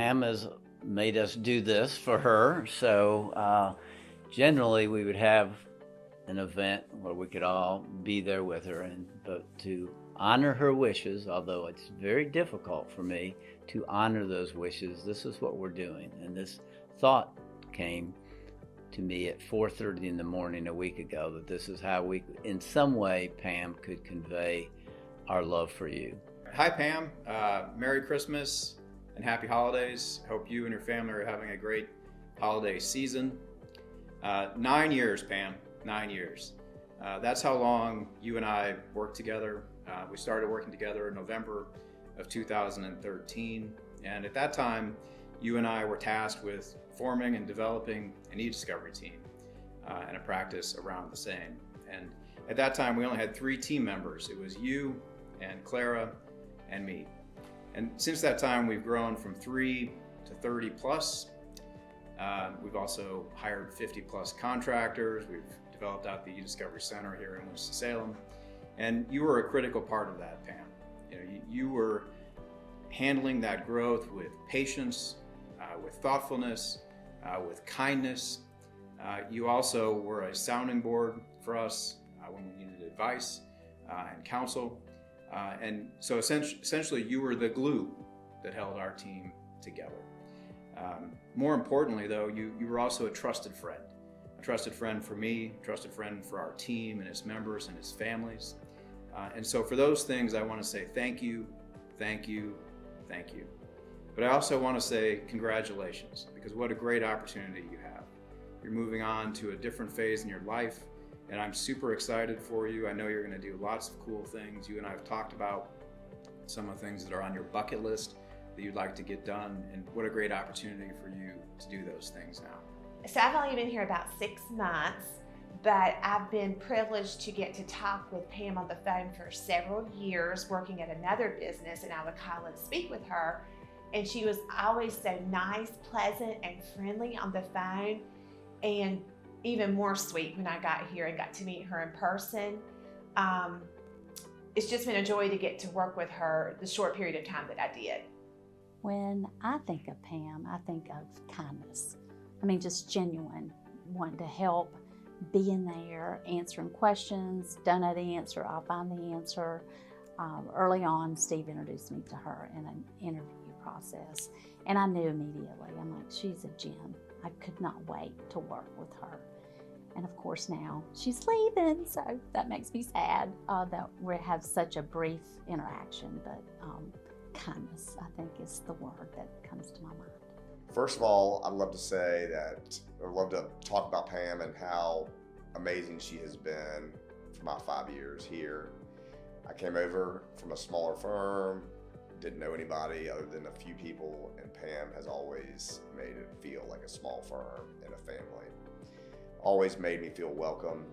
Pam has made us do this for her. So generally we would have an event where we could all be there with her, but to honor her wishes, although it's very difficult for me to honor those wishes, this is what we're doing. And this thought came to me at 4:30 in the morning a week ago, that this is how we, in some way, Pam, could convey our love for you. Hi, Pam. Merry Christmas and happy holidays. Hope you and your family are having a great holiday season. 9 years, Pam. 9 years. That's how long you and I worked together. We started working together in November of 2013. And at that time, you and I were tasked with forming and developing an e-discovery team and a practice around the same. And at that time, we only had 3 team members. It was you and Clara and me. And since that time, we've grown from 3 to 30 plus. We've also hired 50 plus contractors. We've developed out the e-discovery center here in Winston-Salem. And you were a critical part of that, Pam. You were handling that growth with patience, with thoughtfulness, with kindness. You also were a sounding board for us when we needed advice and counsel. And so essentially you were the glue that held our team together. More importantly though, you were also a trusted friend for me, a trusted friend for our team and its members and its families. And so for those things, I want to say thank you, thank you, thank you. But I also want to say congratulations, because what a great opportunity you have. You're moving on to a different phase in your life, and I'm super excited for you. I know you're going to do lots of cool things. You and I have talked about some of the things that are on your bucket list that you'd like to get done, and what a great opportunity for you to do those things now. So I've only been here about 6 months, but I've been privileged to get to talk with Pam on the phone for several years, working at another business, and I would call and speak with her. And she was always so nice, pleasant, and friendly on the phone, and even more sweet when I got here and got to meet her in person. It's just been a joy to get to work with her the short period of time that I did. When I think of Pam, I think of kindness. I mean, just genuine, wanting to help, being there, answering questions. Don't know the answer, I'll find the answer. Early on, Steve introduced me to her in an interview process, and I knew immediately. I'm like, she's a gem. I could not wait to work with her. And of course now she's leaving, so that makes me sad that we have such a brief interaction, but kindness, I think, is the word that comes to my mind. First of all, I'd love to say that, or love to talk about Pam and how amazing she has been for my 5 years here. I came over from a smaller firm, didn't know anybody other than a few people, and Pam has always made it feel like a small firm and a family. Always made me feel welcome.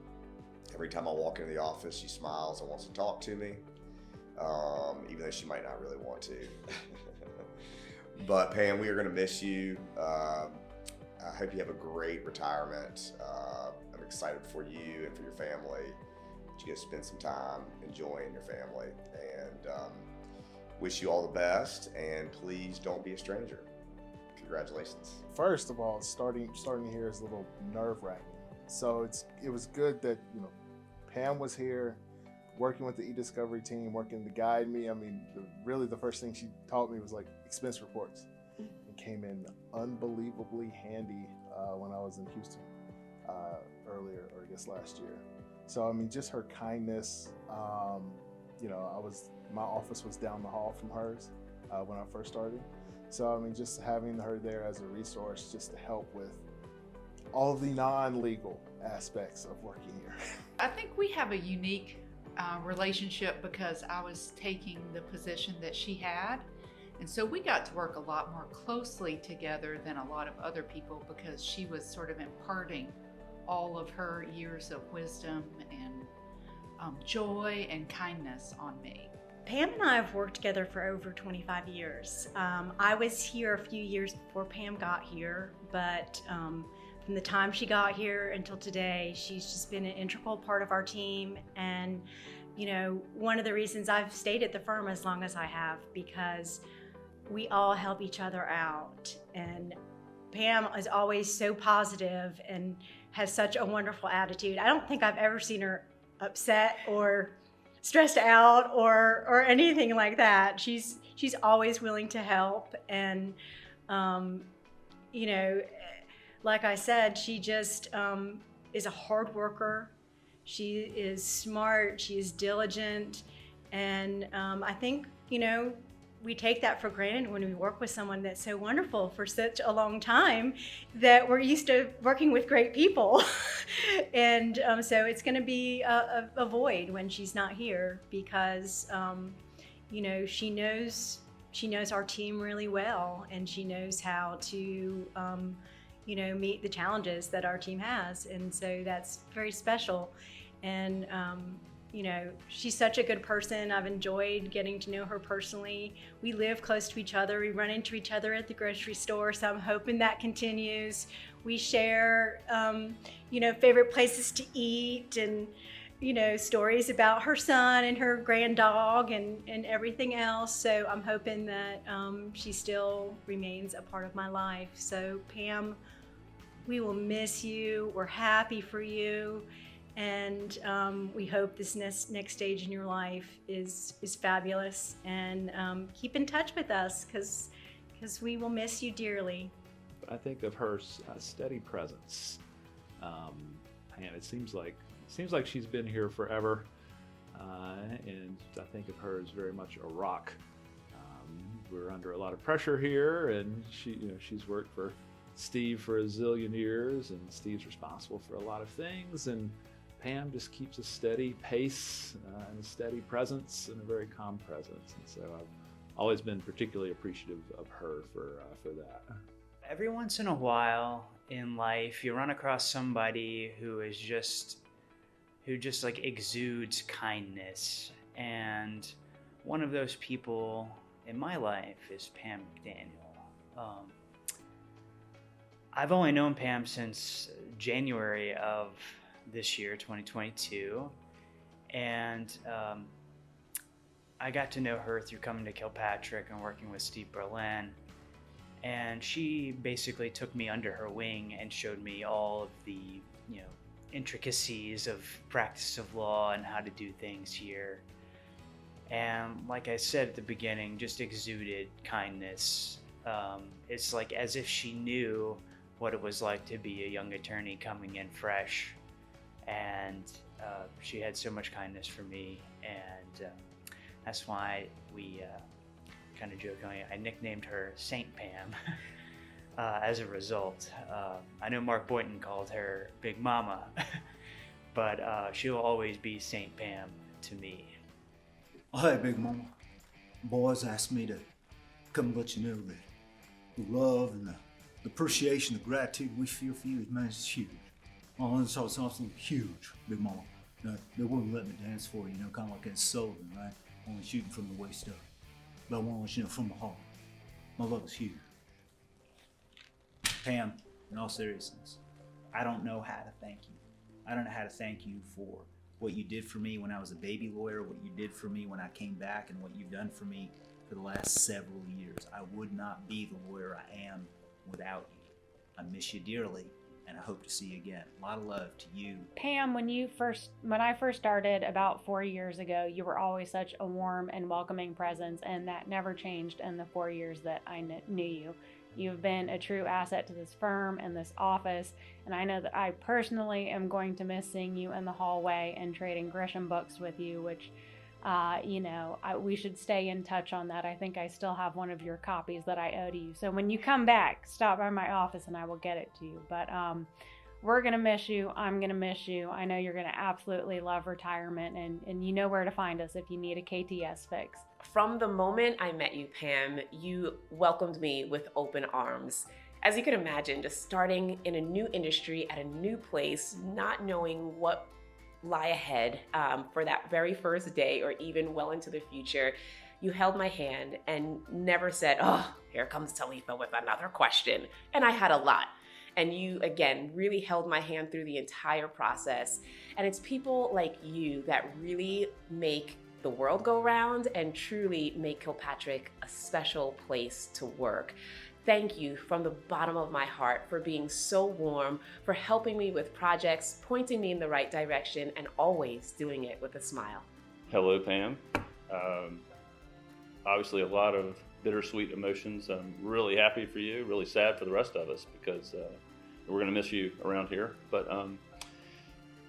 Every time I walk into the office, she smiles and wants to talk to me, even though she might not really want to. But Pam, we are going to miss you. I hope you have a great retirement. I'm excited for you and for your family. You get to spend some time enjoying your family, and wish you all the best, and please don't be a stranger. Congratulations. First of all, starting here is a little nerve-wracking. So it was good that Pam was here, working with the e-discovery team, working to guide me. I mean, really the first thing she taught me was like expense reports. It came in unbelievably handy when I was in Houston earlier, or I guess last year. So I mean, just her kindness. My office was down the hall from hers when I first started. So I mean, just having her there as a resource, just to help with all the non-legal aspects of working here. I think we have a unique relationship because I was taking the position that she had. And so we got to work a lot more closely together than a lot of other people, because she was sort of imparting all of her years of wisdom and joy and kindness on me. Pam and I have worked together for over 25 years. I was here a few years before Pam got here, but from the time she got here until today, she's just been an integral part of our team. And one of the reasons I've stayed at the firm as long as I have, because we all help each other out. And Pam is always so positive and has such a wonderful attitude. I don't think I've ever seen her upset or stressed out or anything like that. She's always willing to help. And, you know, like I said, she just is a hard worker. She is smart, she is diligent. And I think, you know, we take that for granted when we work with someone that's so wonderful for such a long time, that we're used to working with great people. And so it's going to be a void when she's not here, because you know, she knows our team really well, and she knows how to you know, meet the challenges that our team has. And so that's very special. And you know, she's such a good person. I've enjoyed getting to know her personally. We live close to each other. We run into each other at the grocery store, so I'm hoping that continues. We share, you know, favorite places to eat, and, you know, stories about her son and her grand dog and everything else. So I'm hoping that she still remains a part of my life. So Pam, we will miss you. We're happy for you. And we hope this next stage in your life is fabulous. And keep in touch with us, because we will miss you dearly. I think of her steady presence. And it seems like she's been here forever. And I think of her as very much a rock. We're under a lot of pressure here, and she's worked for Steve for a zillion years, and Steve's responsible for a lot of things, and Pam just keeps a steady pace and a steady presence and a very calm presence. And so I've always been particularly appreciative of her for that. Every once in a while in life, you run across somebody who just like exudes kindness. And one of those people in my life is Pam McDaniel. I've only known Pam since January of this year, 2022, and I got to know her through coming to Kilpatrick and working with Steve Berlin, and she basically took me under her wing and showed me all of the, you know, intricacies of practice of law and how to do things here. And like I said at the beginning, just exuded kindness. It's like as if she knew what it was like to be a young attorney coming in fresh. And she had so much kindness for me, and that's why we kind of jokingly, I nicknamed her Saint Pam as a result. I know Mark Boynton called her Big Mama, but she'll always be Saint Pam to me. Hey, Big Mama. Boys asked me to come let you know that the love and the appreciation, the gratitude we feel for you, man, it's huge. Oh, and so something huge, Big Mama. They wouldn't let me dance for you, kind of like that Sullivan, right? Only shooting from the waist up. But I want to let you know from the heart, my love is huge. Pam, in all seriousness, I don't know how to thank you. I don't know how to thank you for what you did for me when I was a baby lawyer, what you did for me when I came back, and what you've done for me for the last several years. I would not be the lawyer I am without you. I miss you dearly, and I hope to see you again. A lot of love to you. Pam, when I first started about 4 years ago, you were always such a warm and welcoming presence, and that never changed in the 4 years that I knew you. You've been a true asset to this firm and this office, and I know that I personally am going to miss seeing you in the hallway and trading Grisham books with you, which, we should stay in touch on that. I think I still have one of your copies that I owe to you. So when you come back, stop by my office and I will get it to you. But we're going to miss you. I'm going to miss you. I know you're going to absolutely love retirement, and you know where to find us if you need a KTS fix. From the moment I met you, Pam, you welcomed me with open arms. As you can imagine, just starting in a new industry at a new place, not knowing what lie ahead for that very first day or even well into the future, you held my hand and never said, "Oh, here comes Talitha with another question." And I had a lot. And you, again, really held my hand through the entire process. And it's people like you that really make the world go round and truly make Kilpatrick a special place to work. Thank you from the bottom of my heart for being so warm, for helping me with projects, pointing me in the right direction, and always doing it with a smile. Hello, Pam. Obviously, a lot of bittersweet emotions. I'm really happy for you, really sad for the rest of us because we're going to miss you around here. But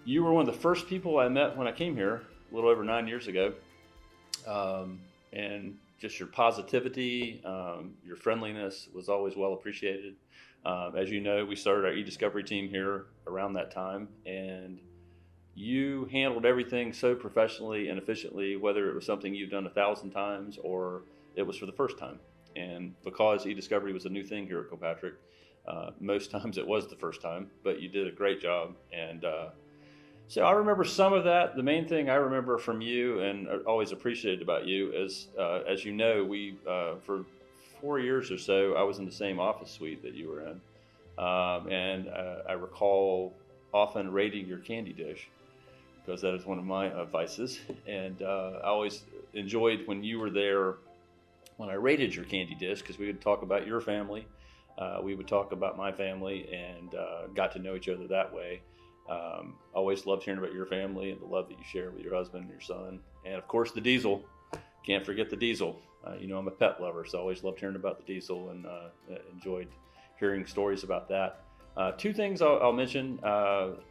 you were one of the first people I met when I came here a little over 9 years ago. And just your positivity, your friendliness was always well appreciated. As you know, we started our e-discovery team here around that time, and you handled everything so professionally and efficiently, whether it was something you've done 1,000 times or it was for the first time. And because e-discovery was a new thing here at Kilpatrick, most times it was the first time, but you did a great job. And so I remember some of that. The main thing I remember from you and always appreciated about you is, as you know, we for 4 years or so, I was in the same office suite that you were in. And I recall often rating your candy dish because that is one of my vices. And I always enjoyed when you were there when I rated your candy dish because we would talk about your family. We would talk about my family and got to know each other that way. Always loved hearing about your family and the love that you share with your husband and your son. And of course, the diesel. Can't forget the diesel. You know, I'm a pet lover, so I always loved hearing about the diesel and enjoyed hearing stories about that. Two things I'll mention,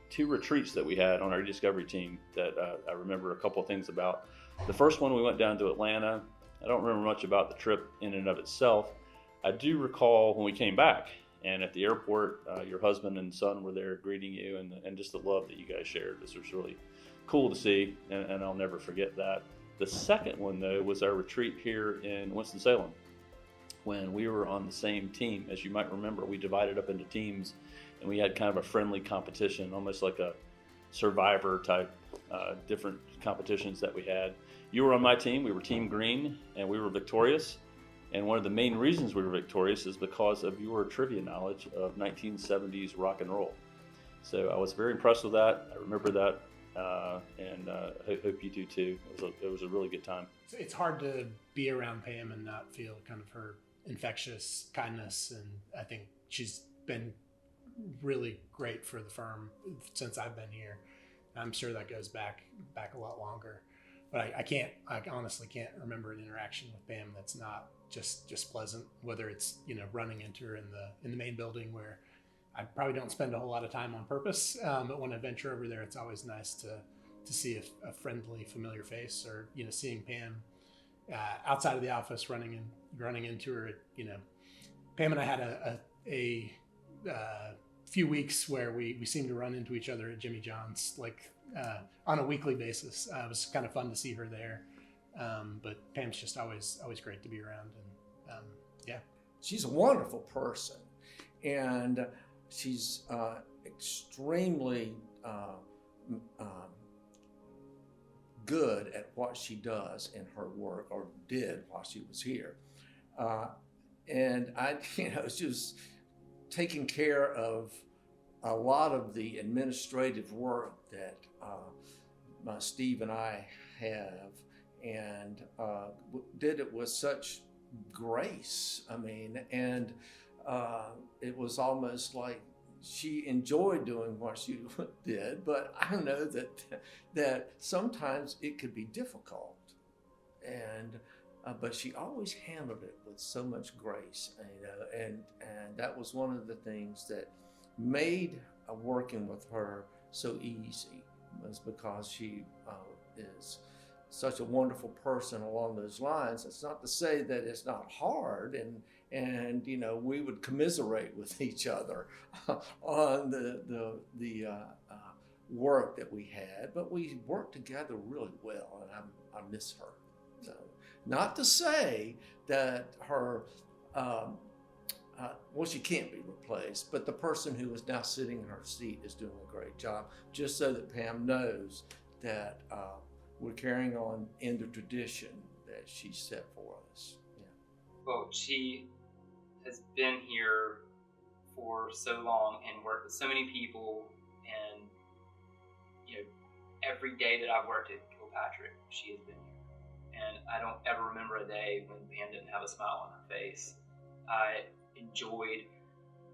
2 retreats that we had on our Discovery team that I remember a couple of things about. The first one, we went down to Atlanta. I don't remember much about the trip in and of itself. I do recall when we came back, and at the airport, your husband and son were there greeting you, and just the love that you guys shared. This was really cool to see, and I'll never forget that. The second one, though, was our retreat here in Winston-Salem. When we were on the same team, as you might remember, we divided up into teams, and we had kind of a friendly competition, almost like a Survivor type, different competitions that we had. You were on my team. We were Team Green, and we were victorious. And one of the main reasons we were victorious is because of your trivia knowledge of 1970s rock and roll. So I was very impressed with that. I remember that, and hope you do too. It was a really good time. It's hard to be around Pam and not feel kind of her infectious kindness, and I think she's been really great for the firm since I've been here. I'm sure that goes back a lot longer, but I honestly can't remember an interaction with Pam that's not just pleasant, whether it's, you know, running into her in the main building where I probably don't spend a whole lot of time on purpose, but when I venture over there, it's always nice to see a friendly, familiar face, or, you know, seeing Pam outside of the office running into her. You know, Pam and I had a few weeks where we seemed to run into each other at Jimmy John's, like on a weekly basis. It was kind of fun to see her there. But Pam's just always great to be around, and yeah. She's a wonderful person, and she's extremely good at what she does in her work, or did while she was here. And she was taking care of a lot of the administrative work that Steve and I have, and did it with such grace. I mean, and it was almost like she enjoyed doing what she did, but I know that sometimes it could be difficult, and but she always handled it with so much grace, and that was one of the things that made working with her so easy, was because she is such a wonderful person along those lines. It's not to say that it's not hard, and you know, we would commiserate with each other on the work that we had, but we worked together really well, and I miss her. So, not to say that her well, she can't be replaced, but the person who is now sitting in her seat is doing a great job, just so that Pam knows that we're carrying on in the tradition that she set for us. Yeah. Well, she has been here for so long and worked with so many people, and you know, every day that I've worked at Kilpatrick, she has been here. and I don't ever remember a day when Pam didn't have a smile on her face. I enjoyed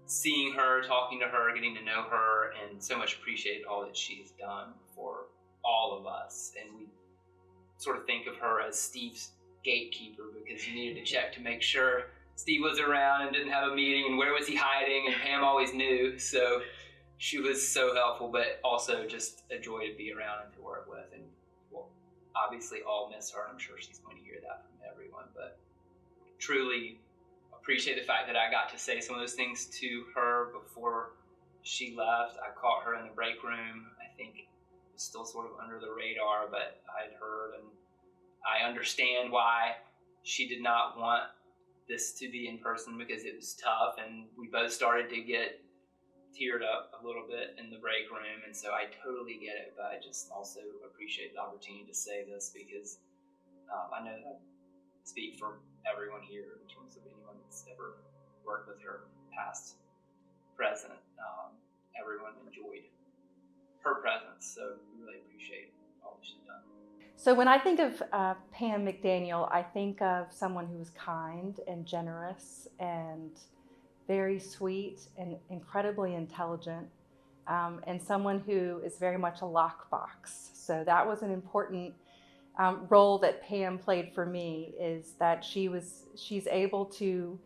seeing her, talking to her, getting to know her, and so much appreciated all that she has done for all of us. And we sort of think of her as Steve's gatekeeper, because you needed to check to make sure Steve was around and didn't have a meeting, and where was he hiding, and Pam always knew. So she was so helpful, but also just a joy to be around and to work with. And we'll obviously all miss her, and I'm sure she's going to hear that from everyone, but truly appreciate the fact that I got to say some of those things to her before she left. I caught her in the break room. I think it was still sort of under the radar, but I'd heard, and I understand why she did not want this to be in person, because it was tough, and we both started to get teared up a little bit in the break room, and so I totally get it, but I just also appreciate the opportunity to say this, because I know that I speak for everyone here in terms of anyone that's ever worked with her, past, present. Everyone enjoyed her presence, so we really appreciate all that she's done. So when I think of Pam McDaniel, I think of someone who was kind and generous and very sweet and incredibly intelligent, and someone who is very much a lockbox. So that was an important role that Pam played for me, is that she's able to,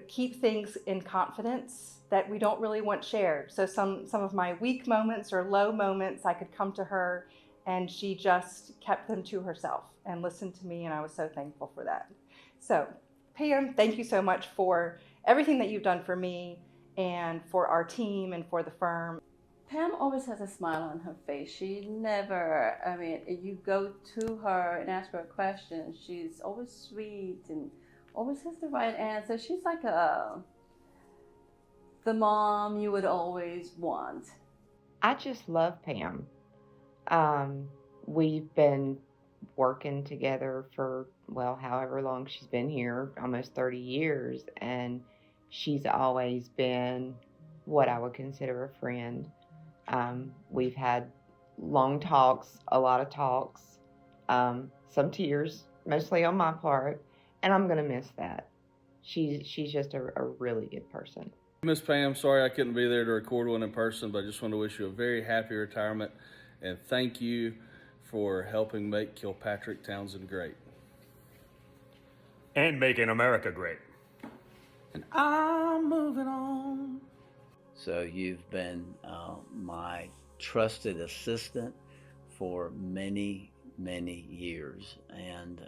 keep things in confidence that we don't really want shared. So some of my weak moments or low moments, I could come to her, and she just kept them to herself and listened to me, and I was so thankful for that. So Pam, thank you so much for everything that you've done for me and for our team and for the firm. Pam always has a smile on her face. She never, you go to her and ask her a question, she's always sweet and always has the right answer. She's like the mom you would always want. I just love Pam. We've been working together for, however long she's been here, almost 30 years, and she's always been what I would consider a friend. We've had long talks, a lot of talks, some tears, mostly on my part, and I'm going to miss that. She's just a really good person. Miss Pam, sorry I couldn't be there to record one in person, but I just want to wish you a very happy retirement, and thank you for helping make Kilpatrick Townsend great. And making America great. And I'm moving on. So you've been my trusted assistant for many, many years, and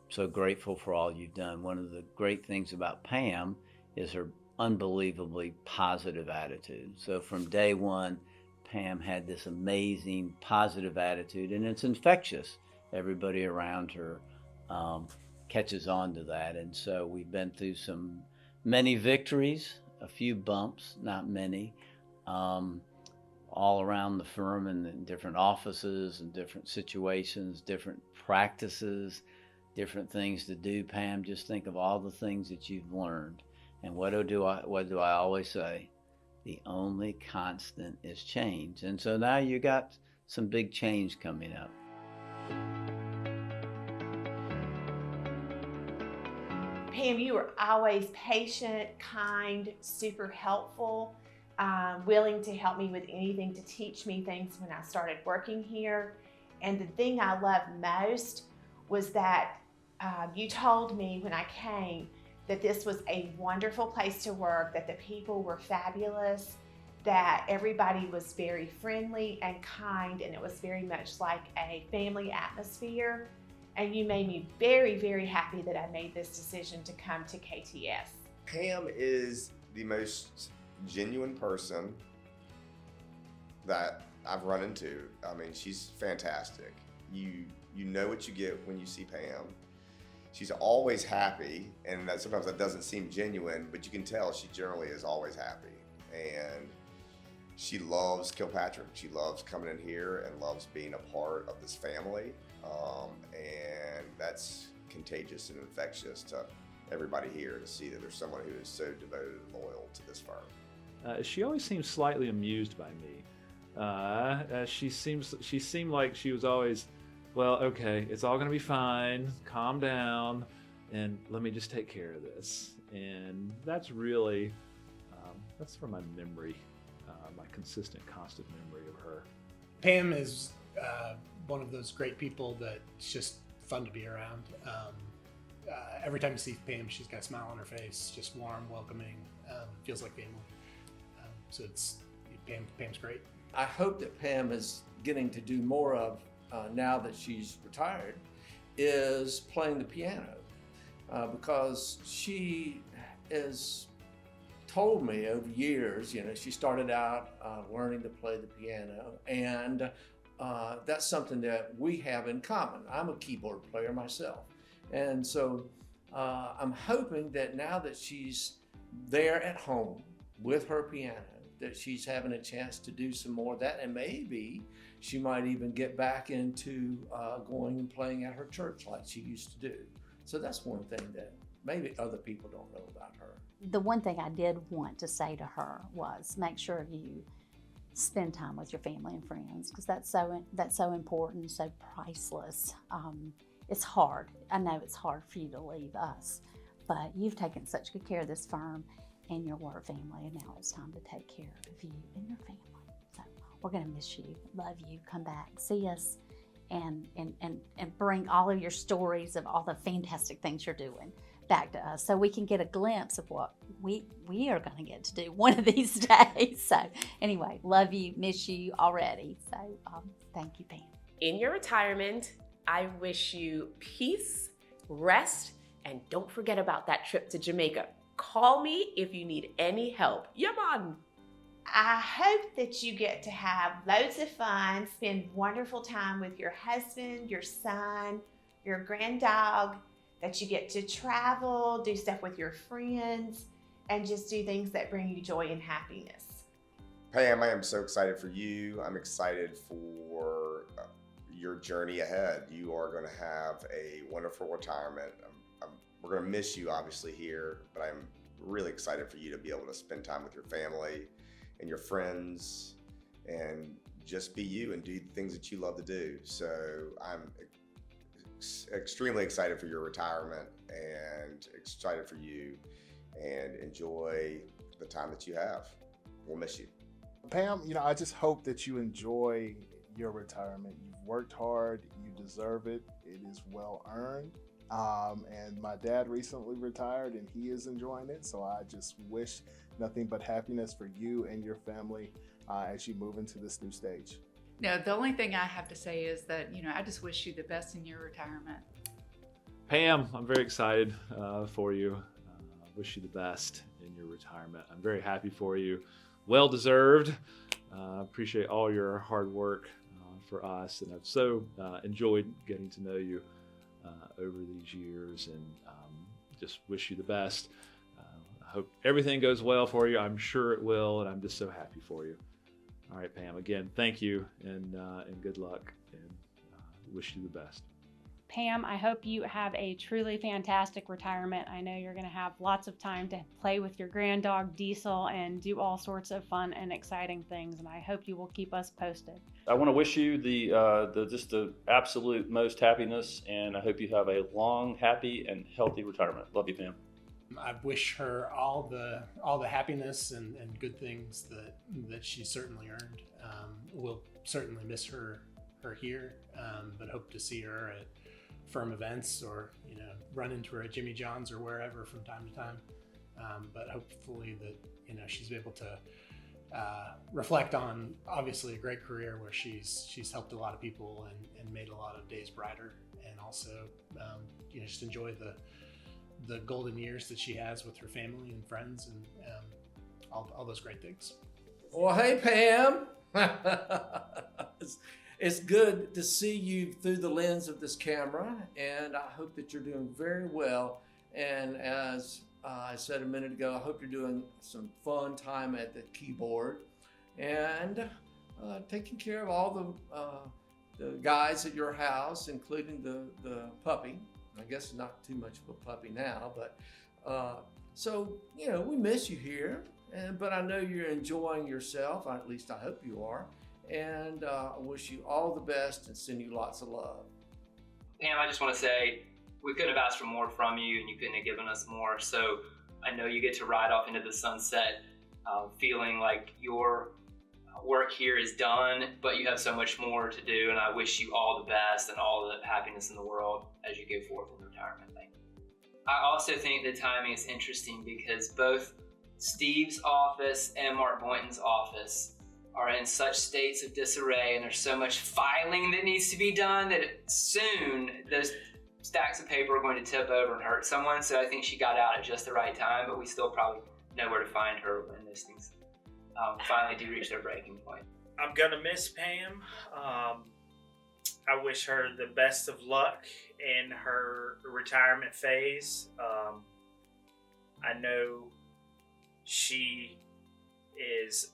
so grateful for all you've done. One of the great things about Pam is her unbelievably positive attitude. So from day one, Pam had this amazing positive attitude, and it's infectious. Everybody around her catches on to that, and so we've been through many victories, a few bumps, not many, all around the firm and in different offices and different situations, different practices, different things to do. Pam, just think of all the things that you've learned. And what do I always say? The only constant is change. And so now you got some big change coming up. Pam, you were always patient, kind, super helpful, willing to help me with anything, to teach me things when I started working here. And the thing I loved most was that you told me when I came that this was a wonderful place to work, that the people were fabulous, that everybody was very friendly and kind, and it was very much like a family atmosphere. And you made me very, very happy that I made this decision to come to KTS. Pam is the most genuine person that I've run into. I mean, she's fantastic. You know what you get when you see Pam. She's always happy, and sometimes that doesn't seem genuine, but you can tell she generally is always happy. And she loves Kilpatrick. She loves coming in here and loves being a part of this family. And that's contagious and infectious to everybody here, to see that there's someone who is so devoted and loyal to this firm. She always seems slightly amused by me. She seemed like she was always well, okay, it's all going to be fine. Calm down, and let me just take care of this. And that's really, that's from my memory, my consistent, constant memory of her. Pam is one of those great people that's just fun to be around. Every time you see Pam, she's got a smile on her face, just warm, welcoming, feels like family. So Pam's great. I hope that Pam is getting to do more of, now that she's retired, is playing the piano. Because she has told me over years, she started out learning to play the piano, and that's something that we have in common. I'm a keyboard player myself. And so I'm hoping that now that she's there at home with her piano, that she's having a chance to do some more of that, and maybe she might even get back into going and playing at her church like she used to do. So that's one thing that maybe other people don't know about her. The one thing I did want to say to her was make sure you spend time with your family and friends, because that's so important, so priceless. It's hard. I know it's hard for you to leave us, but you've taken such good care of this firm and your work family, and now it's time to take care of you and your family. So we're gonna miss you, love you, come back, see us, and bring all of your stories of all the fantastic things you're doing back to us, so we can get a glimpse of what we are gonna get to do one of these days. So anyway, love you, miss you already. So thank you, Pam. In your retirement, I wish you peace, rest, and don't forget about that trip to Jamaica. Call me if you need any help. Yeah, man. I hope that you get to have loads of fun, spend wonderful time with your husband, your son, your granddog, that you get to travel, do stuff with your friends, and just do things that bring you joy and happiness. Pam, I am so excited for you. I'm excited for your journey ahead. You are going to have a wonderful retirement. We're going to miss you, obviously, here, but I'm really excited for you to be able to spend time with your family and your friends and just be you and do the things that you love to do. So I'm extremely excited for your retirement and excited for you, and enjoy the time that you have. We'll miss you. Pam, I just hope that you enjoy your retirement. You've worked hard, you deserve it, it is well earned. And my dad recently retired and he is enjoying it. So I just wish nothing but happiness for you and your family as you move into this new stage. No, the only thing I have to say is that, I just wish you the best in your retirement. Pam, I'm very excited for you. Wish you the best in your retirement. I'm very happy for you. Well deserved. Appreciate all your hard work for us, and I've so enjoyed getting to know you over these years, and just wish you the best. I hope everything goes well for you. I'm sure it will, and I'm just so happy for you. All right, Pam, again, thank you, and good luck, and wish you the best. Pam, I hope you have a truly fantastic retirement. I know you're going to have lots of time to play with your grand dog Diesel and do all sorts of fun and exciting things, and I hope you will keep us posted. I want to wish you the absolute most happiness, and I hope you have a long, happy, and healthy retirement. Love you, Pam. I wish her all the happiness and good things that she certainly earned. We'll certainly miss her here, but hope to see her at firm events, or run into her at Jimmy John's or wherever from time to time. But hopefully that she's able to reflect on obviously a great career where she's helped a lot of people and made a lot of days brighter, and also just enjoy the golden years that she has with her family and friends, and all those great things. Well, hey, Pam. It's good to see you through the lens of this camera, and I hope that you're doing very well. And as I said a minute ago, I hope you're doing some fun time at the keyboard and taking care of all the guys at your house, including the puppy. I guess not too much of a puppy now, but so we miss you here, but I know you're enjoying yourself. At least I hope you are. And I wish you all the best and send you lots of love. Pam, I just want to say we couldn't have asked for more from you, and you couldn't have given us more. So I know you get to ride off into the sunset feeling like your work here is done, but you have so much more to do, and I wish you all the best and all the happiness in the world as you go forth in retirement. Thank you. I also think the timing is interesting because both Steve's office and Mark Boynton's office are in such states of disarray, and there's so much filing that needs to be done that soon those stacks of paper are going to tip over and hurt someone. So I think she got out at just the right time, but we still probably know where to find her when those things finally do reach their breaking point. I'm gonna miss Pam. I wish her the best of luck in her retirement phase. I know she is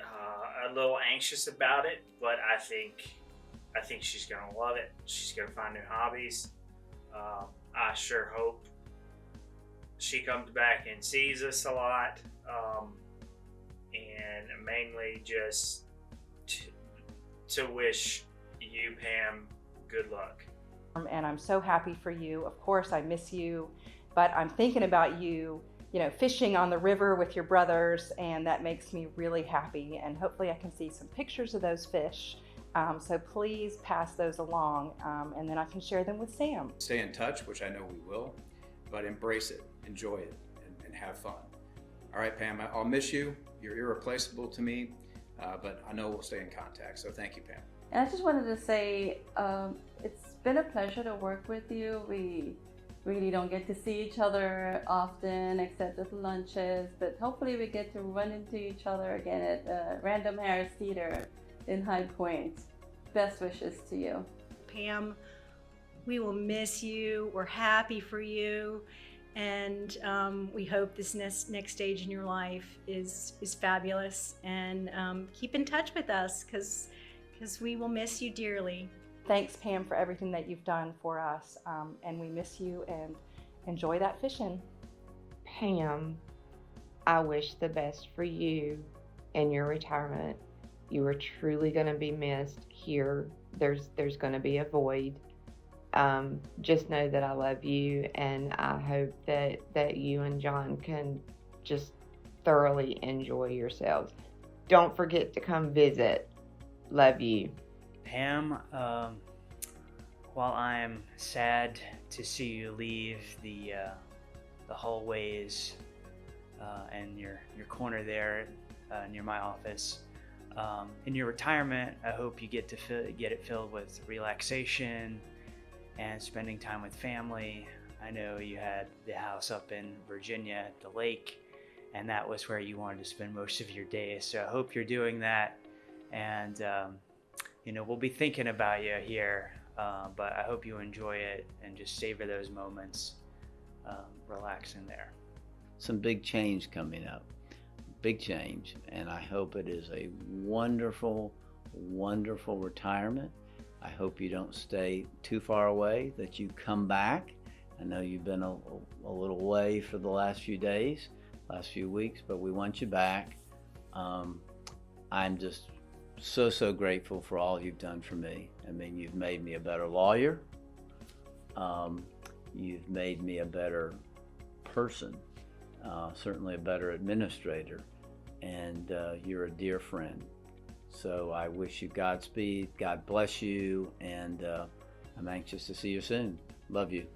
a little anxious about it, but I think she's gonna love it. She's gonna find new hobbies. I sure hope she comes back and sees us a lot, and mainly just to wish you, Pam, good luck. And I'm so happy for you. Of course, I miss you, but I'm thinking about you, fishing on the river with your brothers, and that makes me really happy. And hopefully I can see some pictures of those fish. So please pass those along, and then I can share them with Sam. Stay in touch, which I know we will, but embrace it, enjoy it, and have fun. All right, Pam, I'll miss you. You're irreplaceable to me, but I know we'll stay in contact. So thank you, Pam. And I just wanted to say, it's been a pleasure to work with you. We really don't get to see each other often except at lunches, but hopefully we get to run into each other again at Random Harris Theater in High Point. Best wishes to you. Pam, we will miss you. We're happy for you. And we hope this next stage in your life is fabulous. And keep in touch with us because we will miss you dearly. Thanks, Pam, for everything that you've done for us. And we miss you, and enjoy that fishing. Pam, I wish the best for you in your retirement. You are truly going to be missed here. There's going to be a void. Just know that I love you, and I hope that you and John can just thoroughly enjoy yourselves. Don't forget to come visit. Love you. Pam, while I'm sad to see you leave the hallways and your corner there near my office, in your retirement, I hope you get it filled with relaxation and spending time with family. I know you had the house up in Virginia at the lake, and that was where you wanted to spend most of your days. So I hope you're doing that, and we'll be thinking about you here, but I hope you enjoy it and just savor those moments relaxing there. Some big change coming up. Big change, and I hope it is a wonderful, wonderful retirement. I hope you don't stay too far away, that you come back. I know you've been a little away for the last few days, last few weeks, but we want you back. I'm just so grateful for all you've done for me. I mean, you've made me a better lawyer. You've made me a better person, certainly a better administrator. And you're a dear friend. So I wish you Godspeed, God bless you, and I'm anxious to see you soon. Love you.